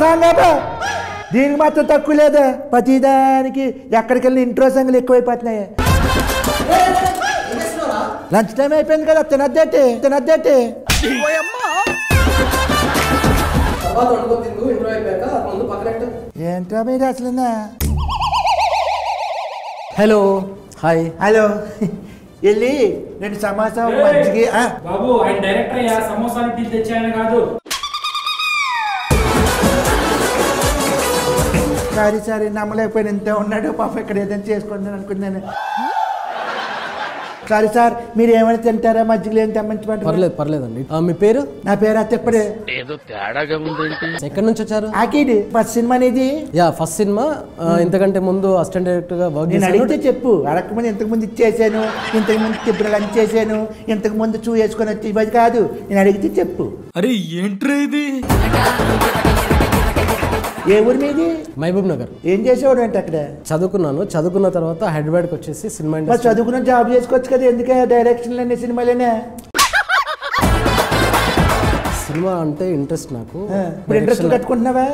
Song దీనికి మాత్రం తక్కువ లేదా ప్రతిదానికి ఎక్కడికి వెళ్ళిన ఇంట్రో సంగులు ఎక్కువైపోతున్నాయి లంచ్ టైం అయిపోయింది కదా తినద్దేటి ఏంట్రా మీరు అసలు హలో హాయ్ హలో వెళ్ళి 2 సమోసా మజ్జిగ బాబు ఆయన డైరెక్టర్ అయ్యా సమోసాలు టీ తెచ్చాయని కాదు సారీ నమ్మలేకపోయిన ఇంత ఉన్నాడు పాప ఇక్కడ ఏదైనా చేసుకుంటాను అనుకున్నాను సారీ సార్ మీరు ఏమైనా తింటారా మజ్జిగలు ఏం తెమ్మంచమంటారు పర్లేదండి మీ పేరు నా పేరు అత్తప్పడే ఏదో తేడాగా ఉందేంటి ఎక్కడి నుంచి వచ్చారు ఆకిడి ఫస్ట్ సినిమా అనేది ఫస్ట్ సినిమా ఇంతకంటే ముందు అసిస్టెంట్ డైరెక్టర్ గా వర్క్ నేను అడిగితే చెప్పు అడగకముందు ఇంతకుముందు ఇచ్చేసాను ఇంతకుముందు తిప్పుడు లంచ్ చేశాను ఇంతకుముందు చూ వేసుకొని వచ్చి ఇవ్వదు కాదు నేను అడిగితే చెప్పు అరే ఏంట్రా ఇది ఏ ఊరి మీది మహబూబ్ నగర్ ఏం చేసేవాడు అంటే అక్కడ చదువుకున్న తర్వాత హైదరాబాద్కి వచ్చేసి సినిమా మరి చదువుకున్న జాబ్ చేసుకోవచ్చు కదా ఎందుకే డైరెక్షన్లన్నీ సినిమాలేనే సినిమా అంటే ఇంట్రెస్ట్ నాకు ఇప్పుడు ఇంట్రెస్ట్ కట్టుకుంటున్నావా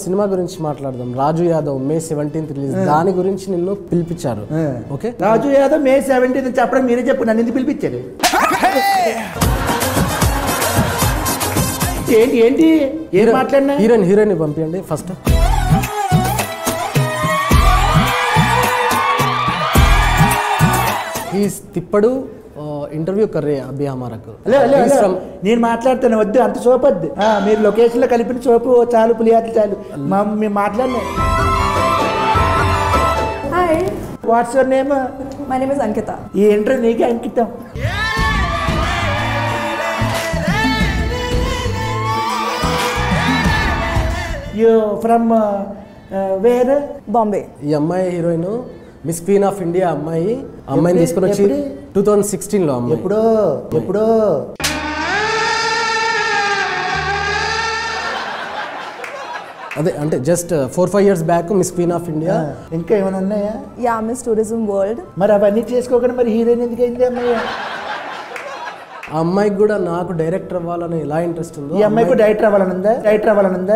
సినిమా గురించి మాట్లాడదాం రాజు యాదవ్ May 17th రిలీజ్ దాని గురించి నిన్ను పిలిపించారు ఓకే రాజు యాదవ్ May 17th చెప్పడం మీరే చెప్పు నన్ను ఎందుకు పిలిపించారు ఏంటి ఏం మాట్లాడినా హీరోయిన్ పంపించండి ఫస్ట్ తిప్పడు ఇంటర్వ్యూ కర్రే అభి హమారకు నేను మాట్లాడతాను వద్దు అంత సోపు వద్దు మీరు లొకేషన్ లో కలిపిన సోపు చాలు పులియాట్లు చాలు మేము మాట్లాడినా hi what's your name my name is Ankita ఈ ఇంటర్వ్యూ నీకే అంకితం యూ ఫ్రమ్ వేర్ బాంబే ఈ అమ్మాయి heroine miss queen of India అమ్మాయిని తీసుకుని వచ్చి 2016 లో అమ్మాయి ఎప్పుడో అదే అంటే just 4-5 years back miss queen of India ఇంకా ఏమైనా ఉన్నాయా యా మిస్ టూరిజం వరల్డ్ మరి అవన్నీ చేసుకోకుండా మరి హీరోయిన్ ఎందుకు అయింది అమ్మాయి ఆ అమ్మాయికి కూడా నాకు డైరెక్టర్ అవ్వాలని ఎలా ఇంట్రెస్ట్ ఉందో ఈ అమ్మాయికి డైరెక్టర్ అవ్వాలనుందా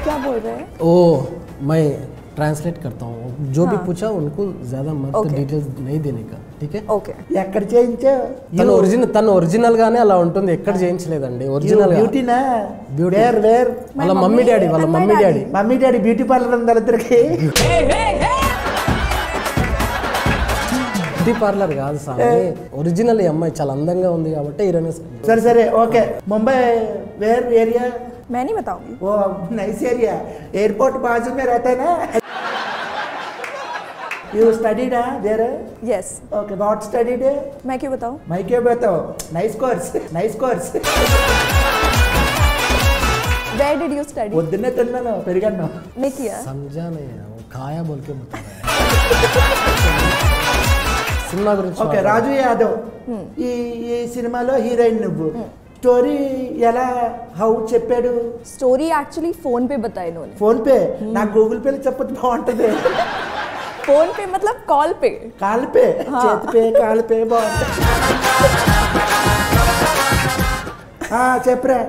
क्या बोल रहे हैं ओ मैं ट्रांसलेट करता हूँ जो भी पूछा उनको ज्यादा मत डिटेल्स नहीं देने का ठीक है ఓకే ఎక్కడ చేయించావు తను ఒరిజినల్ గానే అలా ఉంటుంది ఎక్కడ చేయించలేదండి ఒరిజినల్ బ్యూటీనా వేర్ వాళ్ళ మమ్మీ డాడీ బ్యూటీ పార్లర్ ఉంది వాళ్ళిద్దరికి బ్యూటీ పార్లర్ కాదు సార్ ఒరిజినల్ ఈ అమ్మాయి చాలా అందంగా ఉంది కాబట్టి హీరోయిన్ సరే ఓకే ముంబై వేర్ ఏరియా मैं नहीं बताऊंगी वो नाइस एरिया एयरपोर्ट बाजू में रहता है ना you studied there yes okay what studied मैं क्यों बताऊं मैं क्यों बताऊं nice course where did you study పొద్దున్నే తిన్నాను పెరిగాను नहीं किया समझा नहीं वो खाया बोल के बता रहा సినిమా గురించి ఓకే రాజు యాదవ్ ఈ సినిమాలో హీరోయిన్ నువ్వు స్టోరీ ఎలా హౌ చెప్పాడు स्टोरी एक्चुअली फोन पे बताया इन्होंने ఫోన్ పే నాకు గూగుల్ పేలో చెప్పొచ్చు బాగుంటది फोन पे मतलब कॉल पे కాల్ పే చేతి పే కాల్ పే బాగుంటది చెప్పరా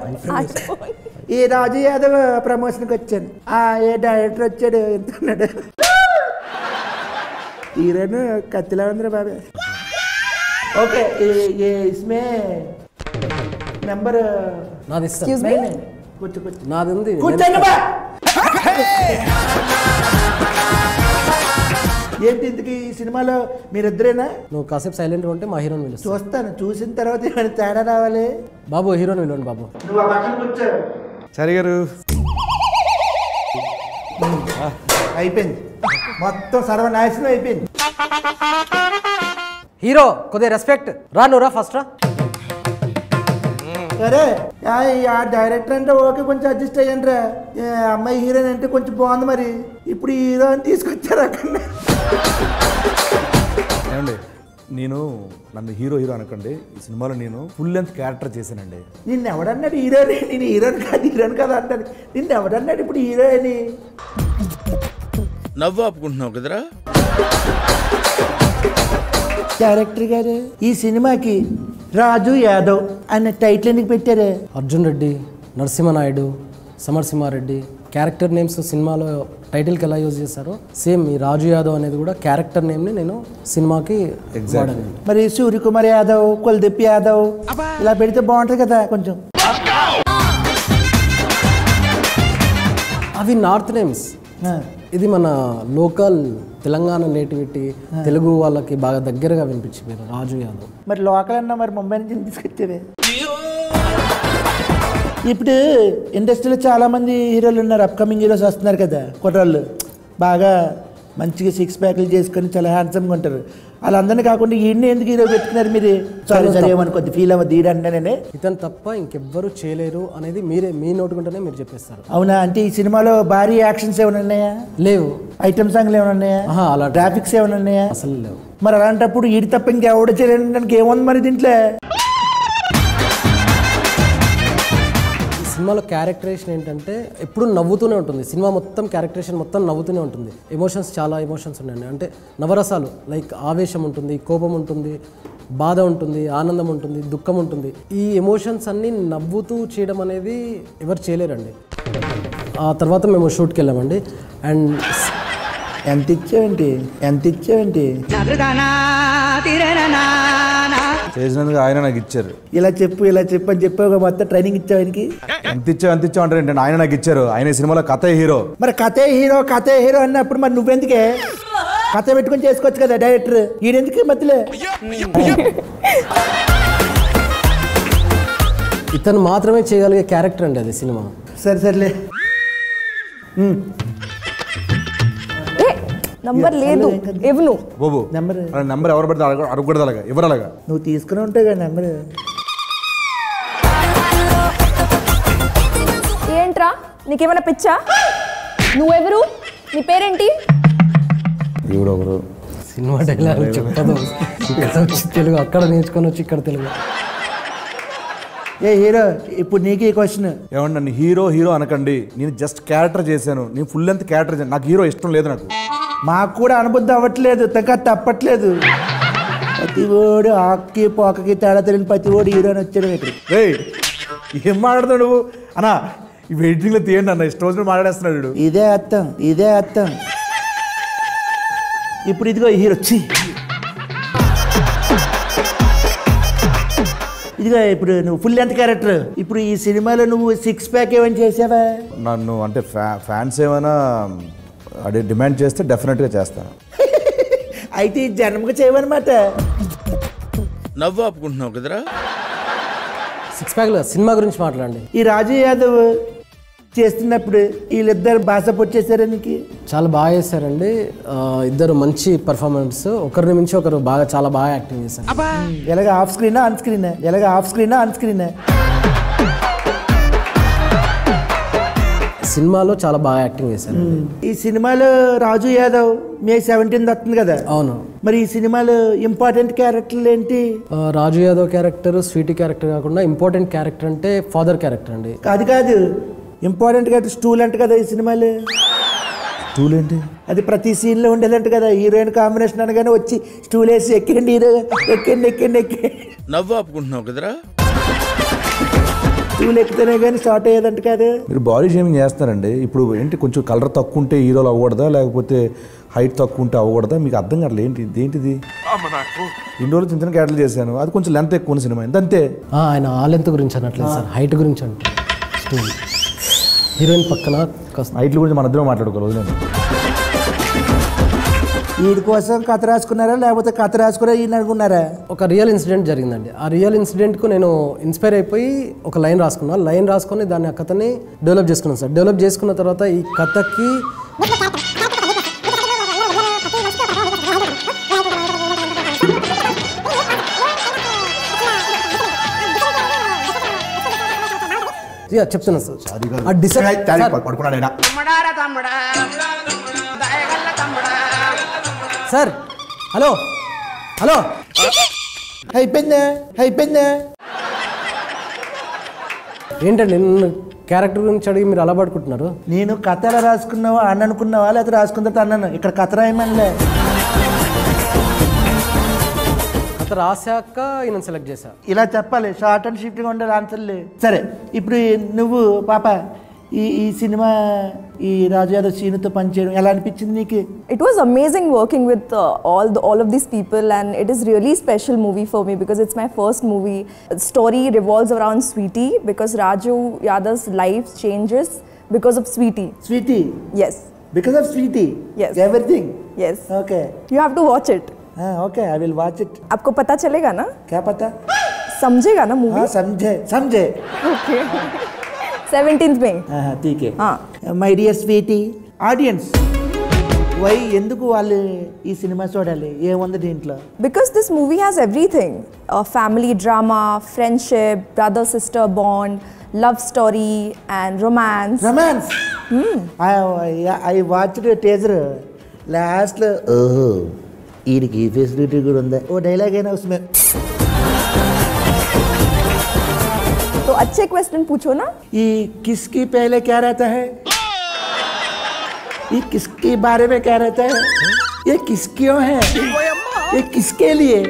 ఈ రాజు యాదవ్ ప్రమోషన్కి వచ్చాను ఏ డైరెక్టర్ వచ్చాడు ఎంత ఉన్నాడు హీరోయిన్ కత్తిలా ఉందిరా బాబే ఓకే ఇస్మే నెంబర్ నాది एक्सक्यूज मी కూర్చో నాది ఉంది కూర్చోండి బా ఏంటి ఇంతకీ ఈ సినిమాలో మీరిద్దరేనా నువ్వు కాసేపు సైలెంట్ ఉంటే మా హీరోని పిలుస్తా చూస్తాను చూసిన తర్వాత ఏమైనా తేడా రావాలి బాబు హీరోని పిలవండి బాబు నువ్వు ఆ పక్కన కూర్చో సరే గారు అయిపోయింది మొత్తం సర్వనాశనం అయిపోయింది హీరో కొద్దిగా రెస్పెక్ట్ రా ఫస్ట్ రా సరే ఆ డైరెక్టర్ అంటే ఓకే కొంచెం అడ్జస్ట్ అయ్యండి రా అమ్మాయి హీరోయిన్ అంటే కొంచెం బాగుంది మరి ఇప్పుడు హీరో అని తీసుకొచ్చారు అక్కడ ఏమండి నన్ను హీరో అనకండి ఈ సినిమాలో నేను ఫుల్ లెంత్ క్యారెక్టర్ చేశానండి నిన్ను ఎవడన్నాడు హీరోయిన్ నేను హీరోయిన్ కాదు అంటాను నిన్ను ఎవడన్నాడు ఇప్పుడు హీరోయిన్ నవ్వు ఆపుకుంటున్నావు కదరా డైరెక్టర్ గారు ఈ సినిమాకి రాజు యాదవ్ అన్న టైటిల్ ఎందుకు పెట్టారు? అర్జున్ రెడ్డి, నరసింహనాయుడు, సమరసింహారెడ్డి క్యారెక్టర్ నేమ్స్ సినిమాలో టైటిల్కి ఎలా యూజ్ చేశారో సేమ్ ఈ రాజు యాదవ్ అనేది కూడా క్యారెక్టర్ నేమ్ని నేను సినిమాకి వాడాను. మరి సూర్యకుమార్ యాదవ్, కుల్దీప్ యాదవ్ ఇలా పెడితే బాగుంటుంది కదా కొంచెం. అవి నార్త్ నేమ్స్, ఇది మన లోకల్ తెలంగాణ నేటివిటీ తెలుగు వాళ్ళకి బాగా దగ్గరగా వినిపించిపోయారు రాజు యాదవ్. మరి లోకల్ అన్నా మరి ముంబై నుంచి తీసుకొచ్చేవే. ఇప్పుడు ఇండస్ట్రీలో చాలామంది హీరోలు ఉన్నారు, అప్కమింగ్ హీరోస్ వస్తున్నారు కదా, కుర్రాళ్ళు బాగా మంచిగా సిక్స్ ప్యాక్లు చేసుకొని చాలా హ్యాండ్సమ్గా ఉంటారు. వాళ్ళందరినీ కాకుండా ఈయన్ని ఎందుకు హీరో పెట్టుకున్నారు మీరు? సారీ ఏమని కొద్ది ఫీల్ అవ్వద్దు ఈడంటేనే. ఇతను తప్ప ఇంకెవ్వరు చేయలేరు అనేది మీ నోటుకుంటేనే మీరు చెప్పేస్తారు. అవునా? అంటే ఈ సినిమాలో భారీ యాక్షన్స్ ఏమైనా ఉన్నాయా? లేవు. ఐటమ్ సాంగ్లు ఏమైనా ఉన్నాయా? అలా గ్రాఫిక్స్ ఏమైనా ఉన్నాయా? అసలు లేవు. మరి అలాంటప్పుడు ఈడి తప్ప ఇంకెవడ చేయడానికి ఏముంది మరి దీంట్లో? సినిమాలో క్యారెక్టరేషన్ ఏంటంటే ఎప్పుడు నవ్వుతూనే ఉంటుంది. సినిమా మొత్తం క్యారెక్టరేషన్ మొత్తం నవ్వుతూనే ఉంటుంది. ఎమోషన్స్ చాలా ఎమోషన్స్ ఉన్నాయండి. అంటే నవరసాలు లైక్ ఆవేశం ఉంటుంది, కోపం ఉంటుంది, బాధ ఉంటుంది, ఆనందం ఉంటుంది, దుఃఖం ఉంటుంది. ఈ ఎమోషన్స్ అన్నీ నవ్వుతూ చేయడం అనేది ఎవరు చేయలేరండి. ఆ తర్వాత మేము షూట్కి వెళ్ళామండి. అండ్ ఎంత ఇచ్చావేంటి చేసినందుకు ఆయన నాకు ఇచ్చారు. ఇలా చెప్పు అని చెప్పావు మొత్తం ట్రైనింగ్ ఇచ్చావు ఆయనకి. ఎంత ఇచ్చావు అంటారు ఏంటంటే ఆయన నాకు ఇచ్చారు. ఆయన సినిమాలో కథే హీరో. మరి కథే హీరో అన్నప్పుడు మరి నువ్వెందుకే కథ పెట్టుకొని చేసుకోవచ్చు కదా డైరెక్టర్, ఈయనెందుకు మధ్యలో? ఇతను మాత్రమే చేయగలిగే క్యారెక్టర్ అండి అది సినిమా. సర్లే. నంబర్ లేదు ఇవ్వను. బాబు నెంబర్ ఎవరు పడితే అడగకూడదు, అలాగా ఎవరు అలాగా నువ్వు తీసుకుని ఉంటావు కదా నెంబర్. ఏంట్రా నీకేమైనా పిచ్చా? నువ్వెవరు? నీ పేరేంటి? ఎవరు సినిమా డైలాగ్ చెప్పదు. ఇక్కడ వచ్చి తెలుగు, అక్కడ నేర్చుకొని వచ్చి ఇక్కడ తెలుగు. ఏ హీరో, ఇప్పుడు నీకు ఈ క్వశ్చన్. ఏమండి నన్ను హీరో అనకండి. నేను జస్ట్ క్యారెక్టర్ చేశాను. నేను ఫుల్ లెంత్ క్యారెక్టర్ చేశాను. నాకు హీరో ఇష్టం లేదు. నాకు మాకు కూడా అనుబుద్ధి అవ్వట్లేదు, తప్పట్లేదు. ప్రతి ఓడు ఆక్కి పోకకి తేడా తెలియని ప్రతి ఓడు హీరోని వచ్చాడు ఇక్కడ. ఏం మాట్లాడుతున్నాడు నువ్వు అన్నా? ఈ వెయిటింగ్లో తీయండి అన్న, ఇష్టం వచ్చిన మాట్లాడేస్తున్నాడు. ఇదే అర్థం. ఇప్పుడు ఇదిగో హీరో ఇదిగో ఇప్పుడు నువ్వు ఫుల్ లెంత్ క్యారెక్టర్. ఇప్పుడు ఈ సినిమాలో నువ్వు సిక్స్ ప్యాక్ ఏమైనా చేసావా? నన్ను అంటే ఫ్యాన్స్ ఏమైనా అదే డిమాండ్ చేస్తే డెఫినెట్గా చేస్తాను. అయితే ఈ జన్మకు చేయమన్నమాట. నవ్వు ఆపుకుంటున్నావు కదరా. సిక్స్ ప్యాక్లో సినిమా గురించి మాట్లాడండి. ఈ రాజు యాదవ్ చేస్తున్నప్పుడు వీళ్ళిద్దరు బాగా సపోర్ట్ చేశారా నీకు? చాలా బాగా చేశారండి. ఇద్దరు మంచి పర్ఫార్మెన్స్, ఒకరిని మించి ఒకరు చాలా బాగా యాక్టింగ్ చేశారు. ఎలాగ ఆఫ్ స్క్రీనా ఆన్ స్క్రీనా? సినిమాలో చాలా బాగా యాక్టింగ్ చేశారు. ఈ సినిమాలో రాజు యాదవ్ May 17 వస్తుంది కదా. అవును. మరి ఈ సినిమాలో ఇంపార్టెంట్ క్యారెక్టర్లు ఏంటి? రాజు యాదవ్ క్యారెక్టర్ స్వీటీ క్యారెక్టర్ కాకుండా ఇంపార్టెంట్ క్యారెక్టర్ అంటే ఫాదర్ క్యారెక్టర్ అండి. కాదు ఇంపార్టెంట్ క్యారెక్టర్ స్టూల్ అంట కదా ఈ సినిమాలో. స్టూల్ ఏంటి? అది ప్రతి సీన్లో ఉండేదంట కదా. హీరోయిన్ కాంబినేషన్ అనగానే వచ్చి స్టూల్ వేసి ఎక్కండి హీరో, ఎక్కండి. నవ్వు ఆపుకుంటున్నావు కదరా. స్టూల్ ఎక్కితేనే కానీ స్టార్ట్ అయ్యేదంట కదా. మీరు బాడీ షేమింగ్ చేస్తారండి. ఇప్పుడు ఏంటి కొంచెం కలర్ తక్కువ ఉంటే హీరోలు అవ్వకూడదా, లేకపోతే హైట్ తక్కువ ఉంటే అవ్వకూడదా? మీకు అర్థం కావట్లేదు. ఏంటిది? ఇన్ని రోజులు చిన్న క్యారెక్టర్లు చేశాను, అది కొంచెం లెంత్ ఎక్కువ ఉన్న సినిమా అంతే. ఆయన ఆ లెంత్ గురించి అనట్లేదు సార్, హైట్ గురించి అంటే. హీరోయిన్ పక్కన హైట్ల గురించి మన ఇద్దరం మాట్లాడుకోవాలి. వీడి కోసం కథ రాసుకున్నారా లేకపోతే కథ రాసుకున్నా ఈయన అనుకున్నారా? ఒక రియల్ ఇన్సిడెంట్ జరిగిందండి. ఆ రియల్ ఇన్సిడెంట్కు నేను ఇన్స్పైర్ అయిపోయి ఒక లైన్ రాసుకొని దాన్ని ఆ కథని డెవలప్ చేసుకున్నాను సార్. డెవలప్ చేసుకున్న తర్వాత ఈ కథకి చెప్తున్నా సార్. హలో అయిపోయిందా? ఏంటండి నిన్ను క్యారెక్టర్ గురించి అడిగి మీరు అలా పడుకుంటున్నారు? నేను కథ ఎలా రాసుకున్నావా అని అనుకున్నావా లేకపోతే రాసుకున్న తర్వాత అన్నాను. ఇక్కడ కథ రాయమనిలే. తర్వాత రాశాక ఈయన సెలెక్ట్ చేశా. ఇలా చెప్పాలి, షార్ట్ అండ్ స్వీట్గా ఉండాలి ఆన్సర్లు. సరే, ఇప్పుడు నువ్వు పాప ఈ సినిమా ఈ రాజు యాదవ్ సీనుతో పనిచేయడం ఎలా అనిపించింది నీకు? It was amazing working with all of these people, and it is really special movie for me because it's my first movie. The story revolves around Sweetie because Raju Yadav's life changes because of Sweetie. Sweetie? Yes. Because of Sweetie? Yes. Everything? Yes. Okay. You have to watch it. Okay, I will watch it. आपको पता चलेगा ना? क्या पता? समझेगा ना movie? समझे. Okay. 17th में. ठीक है. My dear sweetie audience, why ఎందుకు వాళ్ళు ఈ సినిమా చూడాలి? ఏముంది దీంట్లో? Because this movie has everything. Family drama, friendship, brother-sister bond, love story and romance. Romance? I watched a teaser. లాస్ట్లో ఓహో వీడికి ఫెసిలిటీ కూడా ఉందా, ఓ డైలాగ్ అయినా उसमें. तो अच्छे क्वेश्चन पूछो ना. ये किसकी पहले क्या रहता है? ये किसके बारे में क्या रहता है? ये किस क्यों है? ये किसके लिए?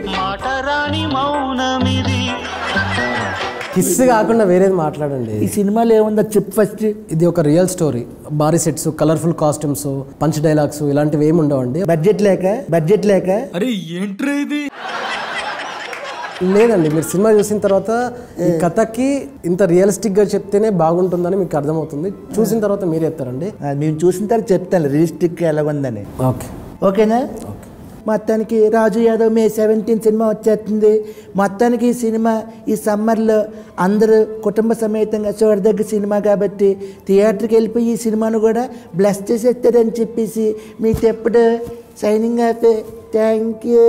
కిస్ కాకుండా వేరేది మాట్లాడండి. ఈ సినిమాలో ఏముందో చెప్పు ఫస్ట్. ఇది ఒక రియల్ స్టోరీ. భారీ sets, colourful costumes, punch dialogues ఇలాంటివి ఏమి ఉండవండి. బడ్జెట్ లేక అరే ఏంట్రా ఇది? లేదండి, మీరు సినిమా చూసిన తర్వాత ఈ కథకి ఇంత రియలిస్టిక్ గా చెప్తేనే బాగుంటుందని మీకు అర్థమవుతుంది. చూసిన తర్వాత మీరు చెప్తారండి. మేము చూసిన తర్వాత చెప్తాను రియలిస్టిక్ ఎలాగుందని. ఓకేనా? మొత్తానికి రాజు యాదవ్ మే 17 సినిమా వచ్చేస్తుంది. మొత్తానికి ఈ సినిమా ఈ సమ్మర్లో అందరూ కుటుంబ సమేతంగా చూడదగ్గ సినిమా కాబట్టి థియేటర్కి వెళ్ళిపోయి ఈ సినిమాను కూడా బ్లెస్ చేసేస్తారని చెప్పేసి మీకు ఎప్పుడు signing off. Thank you.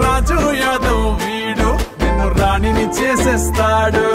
Raju Yadav వీడు నిన్ను రాణిని చేసేస్తాడు.